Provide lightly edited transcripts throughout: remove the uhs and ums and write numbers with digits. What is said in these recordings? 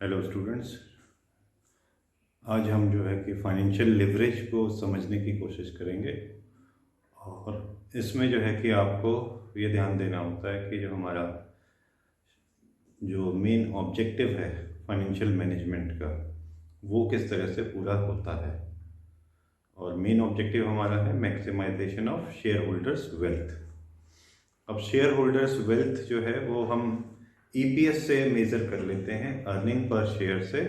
Hello students. आज हम जो है कि फाइनेंशियल लिवरेज को समझने की कोशिश करेंगे और इसमें जो है कि आपको ये ध्यान देना होता है कि जो हमारा जो मेन ऑब्जेक्टिव है फाइनेंशियल मैनेजमेंट का वो किस तरह से पूरा होता है। और मेन ऑब्जेक्टिव हमारा है maximisation of share holders wealth. अब शेयर होल्डर्स वेल्थ जो है वो हम ईपीएस से मेज़र कर लेते हैं, अर्निंग पर शेयर से।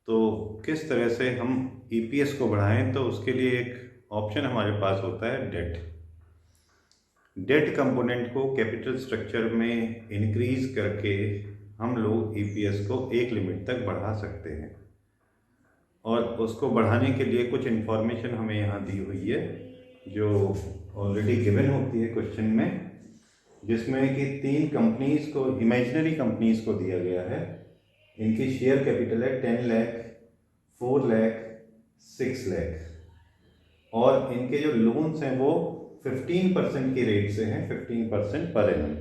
तो किस तरह से हम ईपीएस को बढ़ाएं, तो उसके लिए एक ऑप्शन हमारे पास होता है डेट। डेट कंपोनेंट को कैपिटल स्ट्रक्चर में इंक्रीज करके हम लोग ईपीएस को एक लिमिट तक बढ़ा सकते हैं। और उसको बढ़ाने के लिए कुछ इन्फॉर्मेशन हमें यहाँ दी हुई है जो ऑलरेडी गिवन होती है क्वेश्चन में, जिसमें कि 3 कंपनीज को, इमेजिनरी कंपनीज को दिया गया है। इनकी शेयर कैपिटल है 10 लाख, 4 लाख, 6 लाख और इनके जो लोन्स हैं वो 15% की रेट से हैं, 15% पर एनम।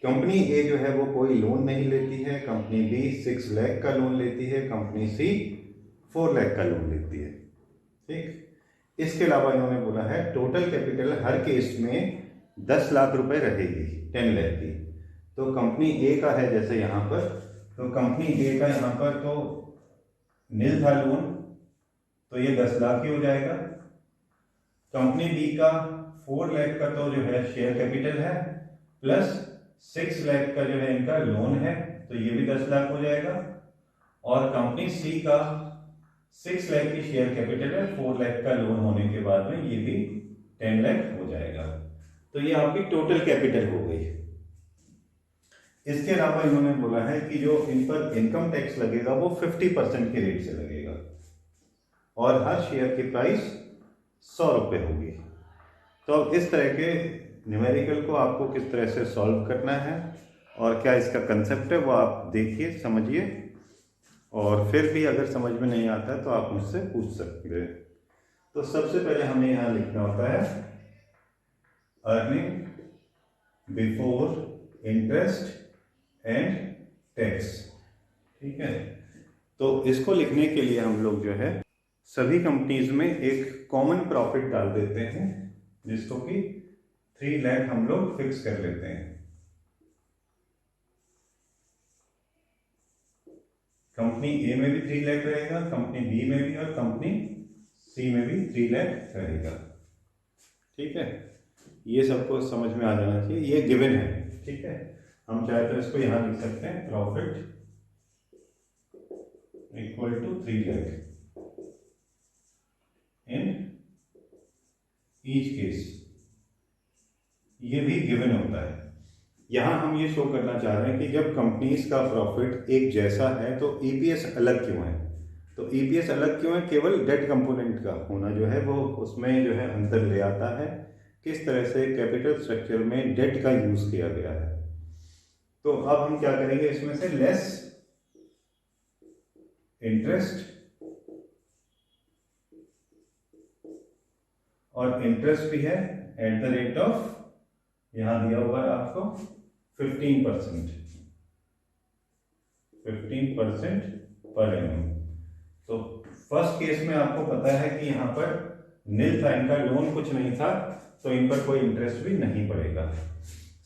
कंपनी ए जो है वो कोई लोन नहीं लेती है, कंपनी बी 6 लाख का लोन लेती है, कंपनी सी 4 लाख का लोन लेती है। ठीक, इसके अलावा इन्होंने बोला है टोटल कैपिटल हर केस में 10 लाख रुपए रहेगी 10 लाख की। तो कंपनी ए का है जैसे यहाँ पर, तो कंपनी ए का यहाँ पर तो नील था लोन, तो ये 10 लाख ही हो जाएगा। कंपनी बी का 4 लाख का तो जो है शेयर कैपिटल है, प्लस 6 लाख का जो है इनका लोन है, तो ये भी 10 लाख हो जाएगा। और कंपनी सी का 6 लाख की शेयर कैपिटल है, 4 लाख का लोन होने के बाद में ये भी 10 लाख हो जाएगा। तो ये आपकी टोटल कैपिटल हो गई। इसके अलावा इन्होंने बोला है कि जो इन पर इनकम टैक्स लगेगा वो 50% के रेट से लगेगा और हर शेयर की प्राइस 100 रुपये होगी। तो अब इस तरह के न्यूमेरिकल को आपको किस तरह से सॉल्व करना है और क्या इसका कंसेप्ट है वो आप देखिए, समझिए, और फिर भी अगर समझ में नहीं आता है तो आप मुझसे पूछ सकते हैं। तो सबसे पहले हमें यहाँ लिखना होता है earning before interest and tax. ठीक है, तो इसको लिखने के लिए हम लोग जो है सभी कंपनीज में एक कॉमन प्रॉफिट डाल देते हैं, जिसको कि 3 लाख हम लोग फिक्स कर लेते हैं। कंपनी ए में भी 3 लाख रहेगा, कंपनी बी में भी, और कंपनी सी में भी 3 लाख रहेगा। ठीक है, ये सबको समझ में आ जाना चाहिए, ये गिवन है। ठीक है, हम चाहे तो इसको यहां लिख सकते हैं profit equal to 3 lakh in each case, ये भी गिवन होता है। यहां हम ये शो करना चाह रहे हैं कि जब कंपनीज का प्रॉफिट एक जैसा है तो ईपीएस अलग क्यों है। तो ईपीएस अलग क्यों है, केवल डेट कंपोनेंट का होना जो है वो उसमें जो है अंतर ले आता है, किस तरह से कैपिटल स्ट्रक्चर में डेट का यूज किया गया है। तो अब हम क्या करेंगे, इसमें से लेस इंटरेस्ट, और इंटरेस्ट भी है एट द रेट ऑफ, यहां दिया हुआ है आपको 15% पर एनम। तो फर्स्ट केस में आपको पता है कि यहां पर नील था, इनका लोन कुछ नहीं था, तो इन पर कोई इंटरेस्ट भी नहीं पड़ेगा।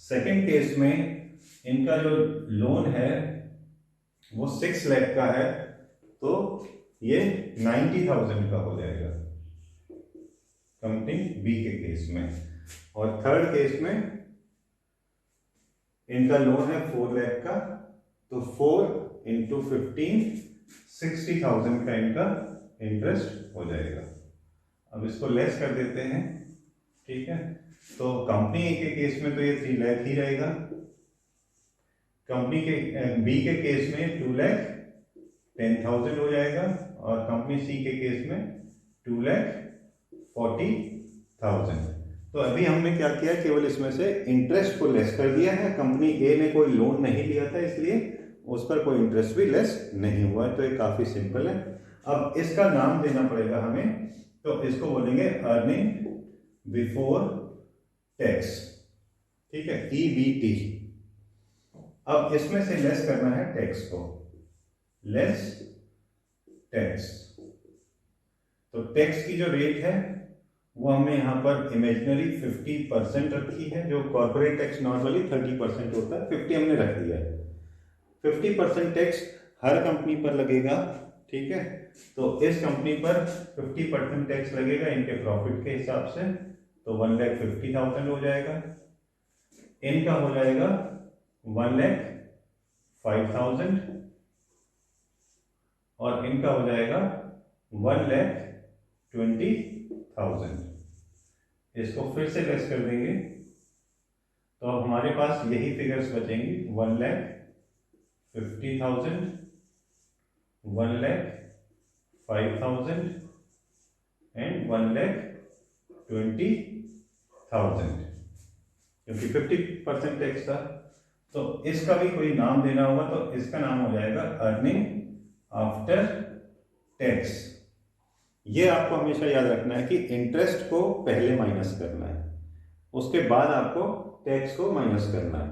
सेकंड केस में इनका जो लोन है वो 6 लाख का है, तो ये 90,000 का हो जाएगा कंपनी बी के केस में। और थर्ड केस में इनका लोन है 4 लाख का, तो 4 इंटू 15 60,000 का इनका इंटरेस्ट हो जाएगा। अब इसको लेस कर देते हैं। ठीक है, तो कंपनी ए के केस में तो ये 3 लाख ही रहेगा, कंपनी के बी के केस में 2,10,000 हो जाएगा, और कंपनी सी के केस में 2,40,000। तो अभी हमने क्या किया, केवल इसमें से इंटरेस्ट को लेस कर दिया है। कंपनी ए ने कोई लोन नहीं लिया था, इसलिए उस पर कोई इंटरेस्ट भी लेस नहीं हुआ है। तो ये काफी सिंपल है। अब इसका नाम देना पड़ेगा हमें, तो इसको बोलेंगे अर्निंग बिफोर टैक्स। ठीक है, ईबीटी। अब इसमें से लेस करना है टैक्स को, लेस टैक्स। तो टैक्स की जो रेट है वो हमने यहाँ पर इमेजिनरी 50% रखी है, जो कॉर्पोरेट टैक्स नॉर्मली 30% होता है, 50 हमने रख दिया है। 50% टैक्स हर कंपनी पर लगेगा, ठीक है। तो इस कंपनी पर 50% टैक्स लगेगा इनके प्रॉफिट के हिसाब से, तो 1,50,000 हो जाएगा। इनका हो जाएगा 1,05,000 और इनका हो जाएगा 1,20,000। इसको फिर से लेस कर देंगे तो अब हमारे पास यही फिगर्स बचेंगी, 1,50,000, 1,05,000 एंड 1,20,000, क्योंकि 50% टैक्स था। तो इसका भी कोई नाम देना होगा, तो इसका नाम हो जाएगा अर्निंग आफ्टर टैक्स। ये आपको हमेशा याद रखना है कि इंटरेस्ट को पहले माइनस करना है, उसके बाद आपको टैक्स को माइनस करना है,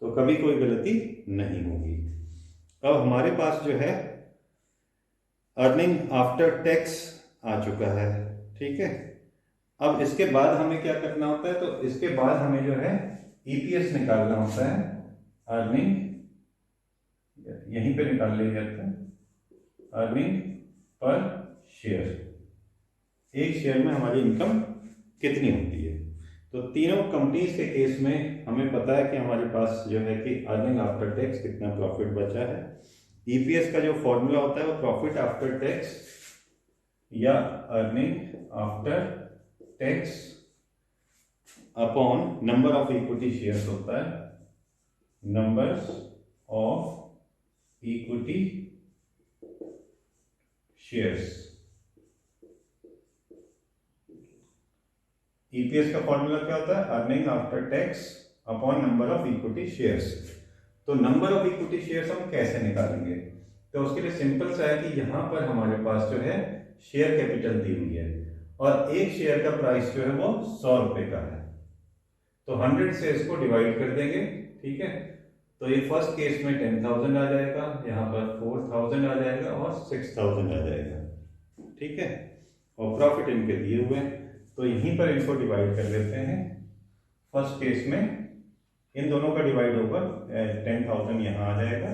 तो कभी कोई गलती नहीं होगी। अब हमारे पास जो है अर्निंग आफ्टर टैक्स आ चुका है, ठीक है। अब इसके बाद हमें क्या करना होता है, तो इसके बाद हमें जो है ईपीएस निकालना होता है। अर्निंग यहीं पे निकाल लिया जाता है, अर्निंग पर शेयर, एक शेयर में हमारी इनकम कितनी होती है। तो तीनों कंपनीज के केस में हमें पता है कि हमारे पास जो है कि अर्निंग आफ्टर टैक्स कितना प्रॉफिट बचा है। ईपीएस का जो फॉर्मूला होता है वो प्रॉफिट आफ्टर टैक्स या earning after tax upon number of equity shares होता है, numbers of equity shares. EPS का फॉर्मूला क्या होता है, earning after tax upon number of equity shares. तो नंबर ऑफ इक्विटी शेयर्स हम कैसे निकालेंगे, तो उसके लिए सिंपल सा है कि यहां पर हमारे पास जो है शेयर कैपिटल दी हुई है और एक शेयर का प्राइस जो है वो 100 रुपए का है, तो 100 से इसको डिवाइड कर देंगे, ठीक है। तो ये फर्स्ट केस में 10,000 आ जाएगा, यहाँ पर 4,000 आ जाएगा और 6,000 आ जाएगा, ठीक है। और प्रॉफिट इनके दिए हुए हैं, तो यहीं पर इनको डिवाइड कर देते हैं। फर्स्ट केस में इन दोनों का डिवाइड होगा, 10,000 यहाँ आ जाएगा,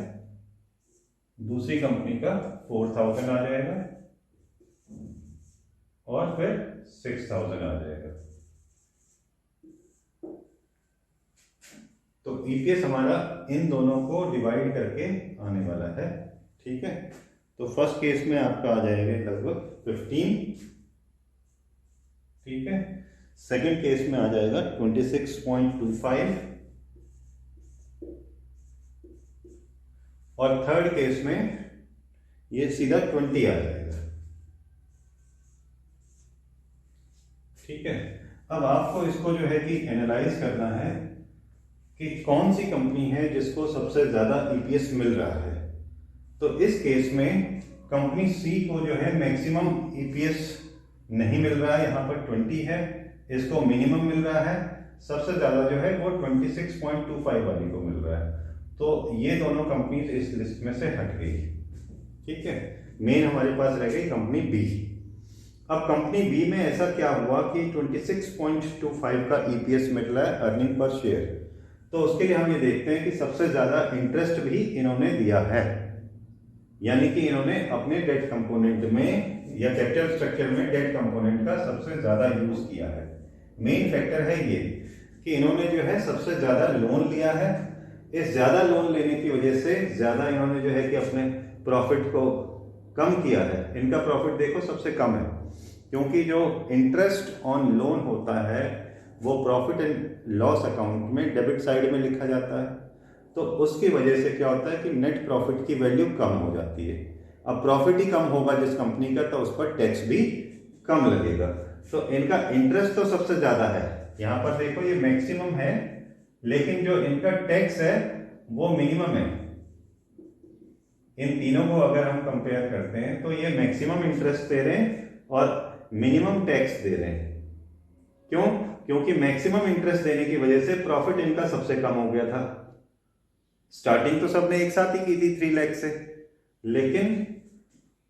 दूसरी कंपनी का 4,000 आ जाएगा और फिर 6,000 आ जाएगा। तो ईपीएस हमारा इन दोनों को डिवाइड करके आने वाला है, ठीक है। तो फर्स्ट केस में आपका आ जाएगा लगभग 15, ठीक है। सेकंड केस में आ जाएगा 26.25 और थर्ड केस में ये सीधा 20 आ जाएगा, ठीक है। अब आपको इसको जो है कि एनालाइज करना है कि कौन सी कंपनी है जिसको सबसे ज्यादा ईपीएस मिल रहा है। तो इस केस में कंपनी सी को जो है मैक्सिमम ईपीएस नहीं मिल रहा है, यहाँ पर 20 है, इसको मिनिमम मिल रहा है, सबसे ज्यादा जो है वो 26.25 वाली को मिल रहा है। तो ये दोनों कंपनी इस लिस्ट में से हट गई, ठीक है। मेन हमारे पास रह गई कंपनी बी। अब कंपनी बी में ऐसा क्या हुआ कि 26.25 का ईपीएस मिल रहा है अर्निंग पर शेयर। तो उसके लिए हम ये देखते हैं कि सबसे ज्यादा इंटरेस्ट भी इन्होंने दिया है, यानी कि इन्होंने अपने डेट कंपोनेंट में या कैपिटल स्ट्रक्चर में डेट कंपोनेंट का सबसे ज्यादा यूज किया है। मेन फैक्टर है ये कि इन्होंने जो है सबसे ज्यादा लोन लिया है। इस ज्यादा लोन लेने की वजह से ज्यादा इन्होंने जो है कि अपने प्रॉफिट को कम किया है। इनका प्रॉफिट देखो सबसे कम है, क्योंकि जो इंटरेस्ट ऑन लोन होता है वो प्रॉफिट एंड लॉस अकाउंट में डेबिट साइड में लिखा जाता है। तो उसकी वजह से क्या होता है कि नेट प्रॉफिट की वैल्यू कम हो जाती है। अब प्रॉफिट ही कम होगा जिस कंपनी का, तो उस पर टैक्स भी कम लगेगा। तो इनका इंटरेस्ट तो सबसे ज्यादा है, यहाँ पर देखो ये मैक्सिमम है, लेकिन जो इनका टैक्स है वो मिनिमम है। इन तीनों को अगर हम कंपेयर करते हैं तो ये मैक्सिमम इंटरेस्ट दे रहे हैं और मिनिमम टैक्स दे रहे हैं। क्यों? क्योंकि मैक्सिमम इंटरेस्ट देने की वजह से प्रॉफिट इनका सबसे कम हो गया था। स्टार्टिंग तो सबने एक साथ ही की थी 3 लाख से, लेकिन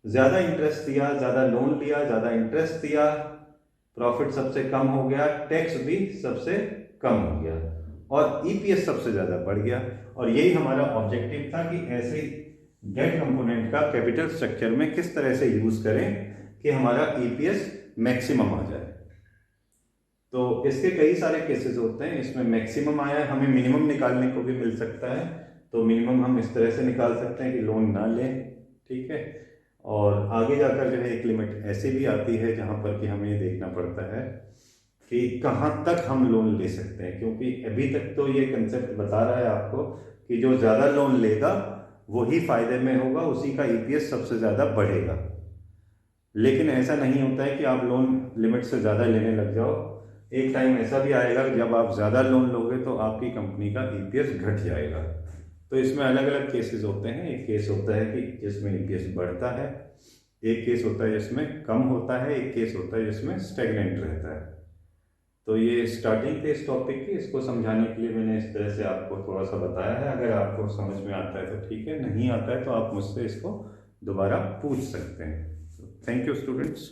ज़्यादा इंटरेस्ट दिया, ज़्यादा लोन लिया, ज़्यादा इंटरेस्ट दिया, प्रॉफिट सबसे कम हो गया, टैक्स भी सबसे कम हो गया और ईपीएस सबसे ज़्यादा बढ़ गया। और यही हमारा ऑब्जेक्टिव था कि ऐसे डेट कंपोनेंट का कैपिटल स्ट्रक्चर में किस तरह से यूज़ करें कि हमारा ईपीएस मैक्सिमम आ जाए। तो इसके कई सारे केसेस होते हैं, इसमें मैक्सिमम आया, हमें मिनिमम निकालने को भी मिल सकता है। तो मिनिमम हम इस तरह से निकाल सकते हैं कि लोन ना लें, ठीक है। और आगे जाकर जो है एक लिमिट ऐसी भी आती है जहाँ पर कि हमें देखना पड़ता है कि कहाँ तक हम लोन ले सकते हैं, क्योंकि अभी तक तो ये कंसेप्ट बता रहा है आपको कि जो ज़्यादा लोन लेगा वही फायदे में होगा, उसी का ईपीएस सबसे ज़्यादा बढ़ेगा। लेकिन ऐसा नहीं होता है कि आप लोन लिमिट से ज़्यादा लेने लग जाओ। एक टाइम ऐसा भी आएगा कि जब आप ज़्यादा लोन लोगे तो आपकी कंपनी का ईपीएस घट जाएगा। तो इसमें अलग अलग केसेस होते हैं। एक केस होता है कि जिसमें ईपीएस बढ़ता है, एक केस होता है जिसमें कम होता है, एक केस होता है जिसमें स्टेगनेंट रहता है। तो ये स्टार्टिंग थे इस टॉपिक की, इसको समझाने के लिए मैंने इस तरह से आपको थोड़ा सा बताया है। अगर आपको समझ में आता है तो ठीक है, नहीं आता है तो आप मुझसे इसको दोबारा पूछ सकते हैं। Thank you students.